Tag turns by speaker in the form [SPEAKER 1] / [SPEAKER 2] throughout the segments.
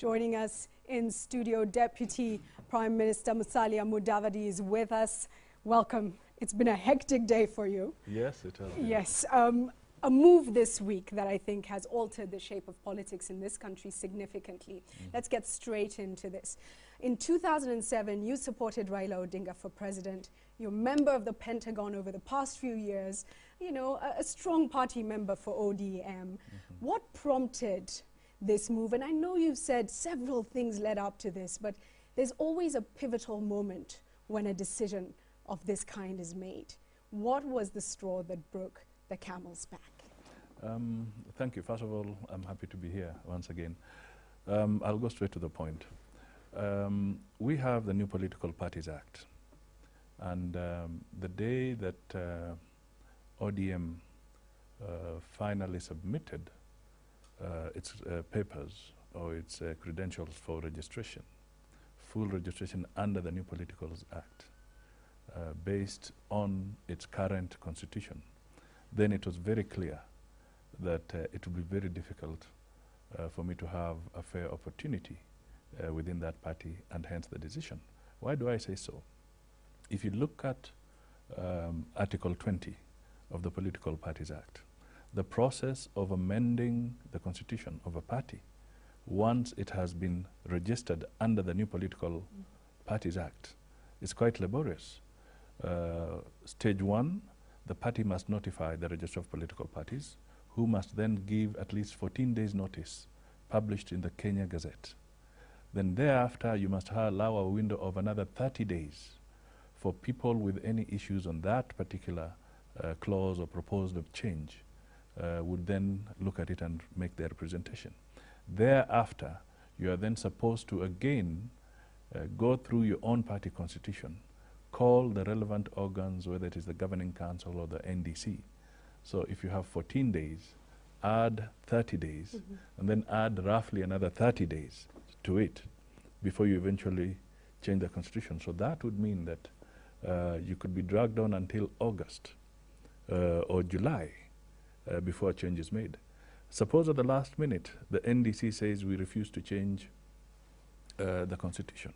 [SPEAKER 1] Joining us in studio, Deputy Prime Minister Musalia Mudavadi is with us. Welcome. It's been a hectic day for you.
[SPEAKER 2] Yes, it has.
[SPEAKER 1] Yes. A move this week that I think has altered the shape of politics in this country significantly. Let's get straight into this. In 2007, you supported Raila Odinga for president. You're a member of the Pentagon over the past few years, you know, a strong party member for ODM. What prompted this move? And I know you've said several things led up to this, but there's always a pivotal moment when a decision of this kind is made. What was the straw that broke the camel's back?
[SPEAKER 2] Thank you. First of all, I'm happy to be here once again. I'll go straight to the point. We have the New Political Parties Act, and the day that ODM finally submitted its papers or its credentials for registration, full registration under the New Political Act, based on its current constitution, then it was very clear that it would be very difficult for me to have a fair opportunity within that party, and hence the decision. Why do I say so? If you look at Article 20 of the Political Parties Act, the process of amending the constitution of a party, once it has been registered under the New Political Parties Act, is quite laborious. Stage one, the party must notify the Register of Political Parties, who must then give at least 14 days notice, published in the Kenya Gazette. Then thereafter, you must allow a window of another 30 days for people with any issues on that particular clause or proposed of change would then look at it and make their representation. Thereafter, you are then supposed to again go through your own party constitution, call the relevant organs, whether it is the Governing Council or the NDC. So if you have 14 days, add 30 days, and then add roughly another 30 days to it before you eventually change the constitution. So that would mean that you could be dragged on until August or July before a change is made. Suppose at the last minute, the NDC says we refuse to change the constitution.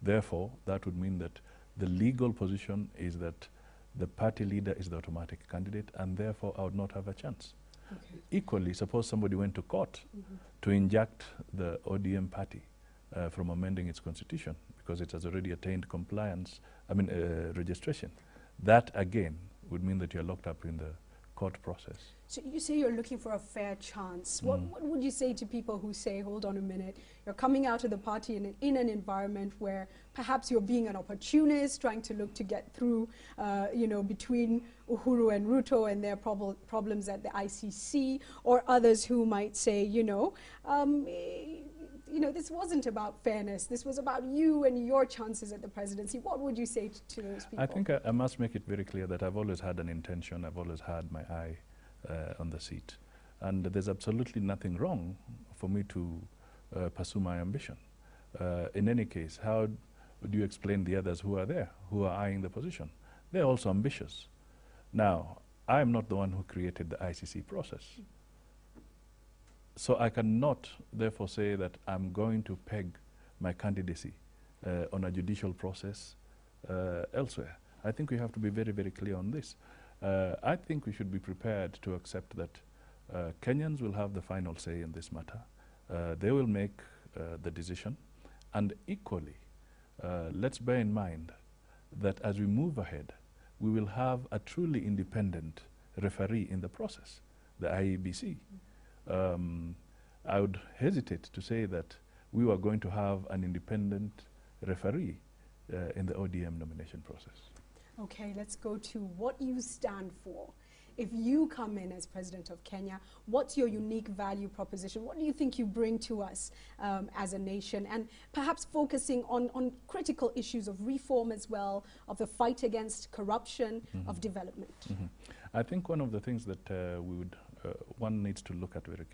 [SPEAKER 2] Therefore, that would mean that the legal position is that the party leader is the automatic candidate, and therefore I would not have a chance. Okay. Equally, suppose somebody went to court to inject the ODM party from amending its constitution because it has already attained compliance, registration. That again would mean that you're locked up in the court process. So
[SPEAKER 1] you say you're looking for a fair chance. What would you say to people who say, hold on a minute, you're coming out of the party in an environment where perhaps you're being an opportunist, trying to look to get through, between Uhuru and Ruto and their problems at the ICC, or others who might say, this wasn't about fairness. This was about you and your chances at the presidency. What would you say to those people?
[SPEAKER 2] I think I must make it very clear that I've always had an intention. I've always had my eye on the seat. And there's absolutely nothing wrong for me to pursue my ambition. In any case, how would you explain the others who are there, who are eyeing the position? They're also ambitious. Now, I'm not the one who created the ICC process. So I cannot, therefore, say that I'm going to peg my candidacy on a judicial process elsewhere. I think we have to be very, very clear on this. I think we should be prepared to accept that Kenyans will have the final say in this matter. They will make the decision. And equally, let's bear in mind that as we move ahead, we will have a truly independent referee in the process, the IEBC. I would hesitate to say that we were going to have an independent referee in the ODM nomination process.
[SPEAKER 1] Okay, let's go to what you stand for. If you come in as president of Kenya, what's your unique value proposition? What do you think you bring to us as a nation? And perhaps focusing on critical issues of reform as well, of the fight against corruption, of development.
[SPEAKER 2] I think one of the things that one needs to look at very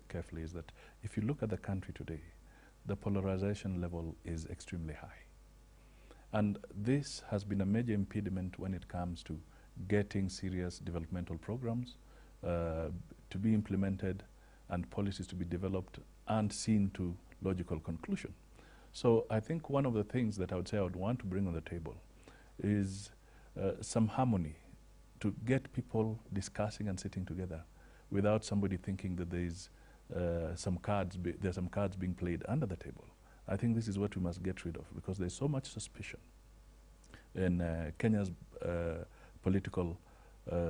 [SPEAKER 2] carefully is that if you look at the country today, the polarization level is extremely high. And this has been a major impediment when it comes to getting serious developmental programs to be implemented and policies to be developed and seen to logical conclusion. So I think one of the things that I would say I would want to bring on the table is some harmony, to get people discussing and sitting together without somebody thinking that there's some cards being played under the table. I think this is what we must get rid of, because there's so much suspicion in Kenya's political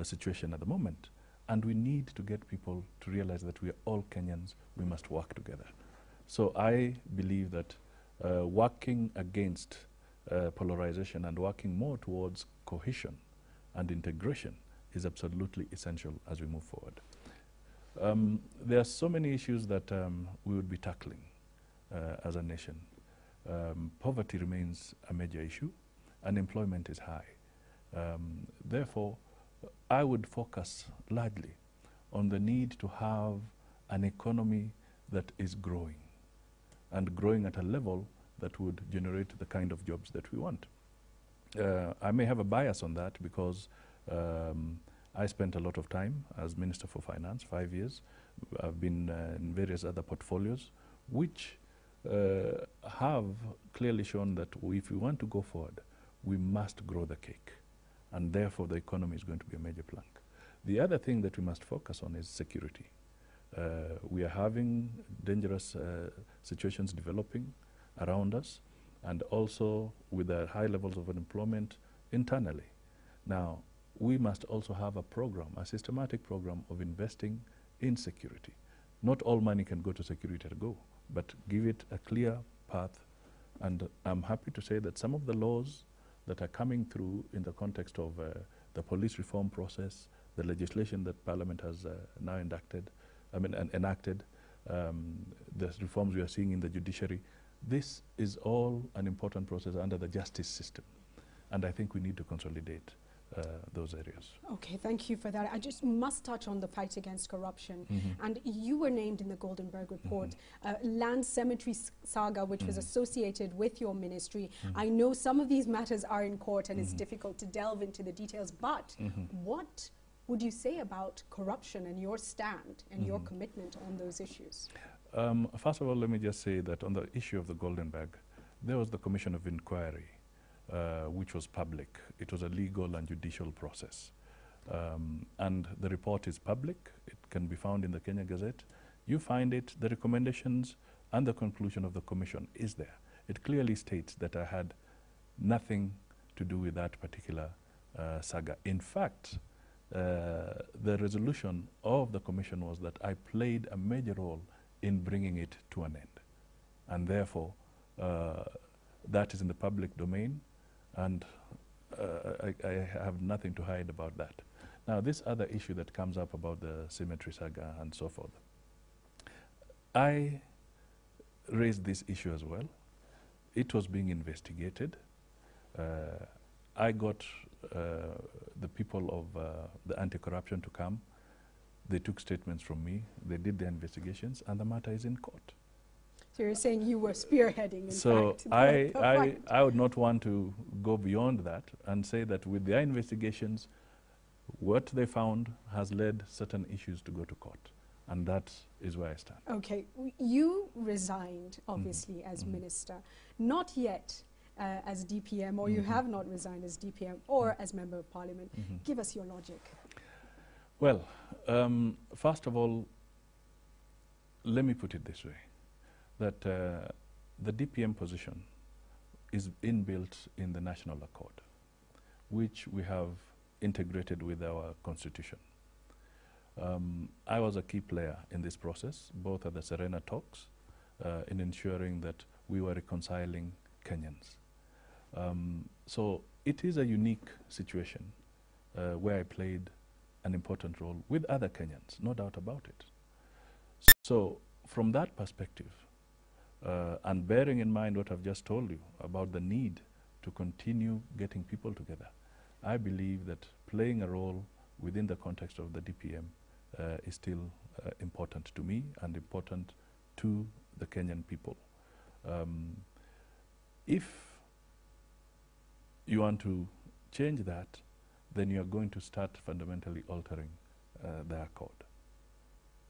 [SPEAKER 2] situation at the moment. And we need to get people to realize that we are all Kenyans, we must work together. So I believe that working against polarization and working more towards cohesion and integration is absolutely essential as we move forward. There are so many issues that we would be tackling as a nation. Poverty remains a major issue. Unemployment is high. Therefore, I would focus largely on the need to have an economy that is growing, and growing at a level that would generate the kind of jobs that we want. I may have a bias on that because I spent a lot of time as Minister for Finance, 5 years. I've been in various other portfolios, which have clearly shown that if we want to go forward, we must grow the cake. And therefore, the economy is going to be a major plank. The other thing that we must focus on is security. We are having dangerous situations developing around us, and also with the high levels of unemployment internally. Now, we must also have a program, a systematic program of investing in security. Not all money can go to security at a go, but give it a clear path. And I'm happy to say that some of the laws that are coming through in the context of the police reform process, the legislation that Parliament has now enacted, the reforms we are seeing in the judiciary, this is all an important process under the justice system. And I think we need to consolidate those areas.
[SPEAKER 1] Okay, thank you for that. I just must touch on the fight against corruption. And you were named in the Goldenberg report, land cemetery saga, which was associated with your ministry. I know some of these matters are in court and it's difficult to delve into the details, but what would you say about corruption and your stand and your commitment on those issues?
[SPEAKER 2] First of all, let me just say that on the issue of the Goldenberg, there was the Commission of Inquiry, which was public. It was a legal and judicial process. And the report is public. It can be found in the Kenya Gazette. You find it, the recommendations and the conclusion of the commission is there. It clearly states that I had nothing to do with that particular saga. In fact, the resolution of the commission was that I played a major role in bringing it to an end. And therefore, that is in the public domain, and I have nothing to hide about that. Now, this other issue that comes up about the cemetery saga and so forth, I raised this issue as well. It was being investigated. I got the people of the anti-corruption to come. They took statements from me. They did their investigations, and the matter is in court.
[SPEAKER 1] So you're saying you were spearheading, in
[SPEAKER 2] so
[SPEAKER 1] fact,
[SPEAKER 2] I would not want to go beyond that and say that with their investigations, what they found has led certain issues to go to court. And that is where I stand.
[SPEAKER 1] Okay, you resigned, obviously, as minister, not yet as DPM, or you have not resigned as DPM or as Member of Parliament. Give us your logic.
[SPEAKER 2] Well, first of all, let me put it this way, that the DPM position is inbuilt in the National Accord, which we have integrated with our constitution. I was a key player in this process, both at the Serena talks, in ensuring that we were reconciling Kenyans. So it is a unique situation where I played an important role with other Kenyans, no doubt about it. So from that perspective, and bearing in mind what I've just told you about the need to continue getting people together, I believe that playing a role within the context of the DPM is still important to me and important to the Kenyan people. If you want to change that, then you're going to start fundamentally altering the accord.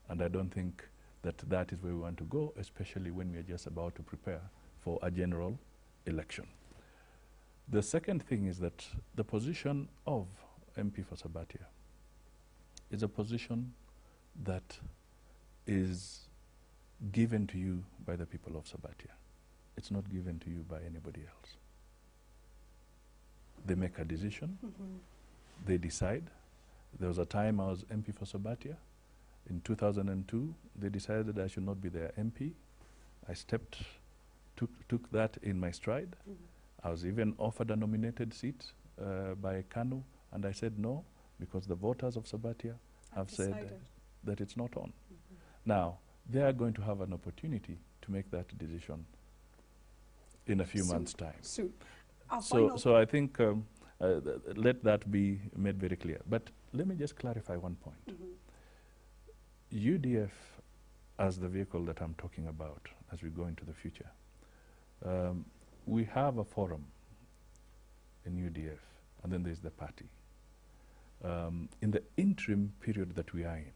[SPEAKER 2] And I don't think that that is where we want to go, especially when we are just about to prepare for a general election. The second thing is that the position of MP for Sabatia is a position that is given to you by the people of Sabatia. It's not given to you by anybody else. They make a decision, they decide. There was a time I was MP for Sabatia. In 2002, they decided I should not be their MP. I took that in my stride. I was even offered a nominated seat by Kanu, and I said no, because the voters of Sabatia have said that it's not on. Now, they are going to have an opportunity to make that decision in a few months' time. So I think let that be made very clear. But let me just clarify one point. UDF, as the vehicle that I'm talking about as we go into the future, we have a forum in UDF, and then there's the party. In the interim period that we are in,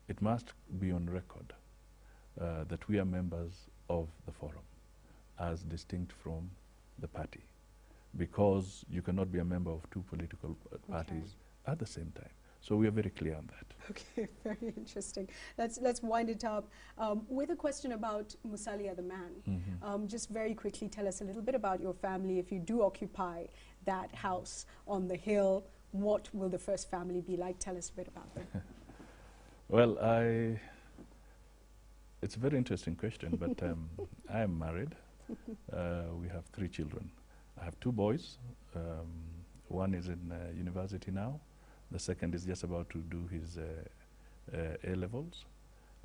[SPEAKER 2] it must be on record that we are members of the forum, as distinct from the party, because you cannot be a member of two political parties at the same time. So we are very clear on that.
[SPEAKER 1] Okay, very interesting. Let's wind it up with a question about Musalia the man. Just very quickly, tell us a little bit about your family. If you do occupy that house on the hill, what will the first family be like? Tell us a bit about them.
[SPEAKER 2] Well, it's a very interesting question, but I am married. We have 3 children. I have 2 boys. One is in university now. The second is just about to do his A-levels.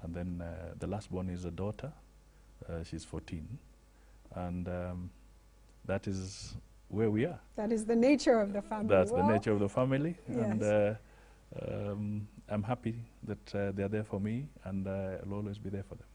[SPEAKER 2] And then the last one is a daughter. She's 14. And that is where we are.
[SPEAKER 1] That is the nature of the family.
[SPEAKER 2] That's the nature of the family.
[SPEAKER 1] Yes.
[SPEAKER 2] And I'm happy that they're there for me, and I'll always be there for them.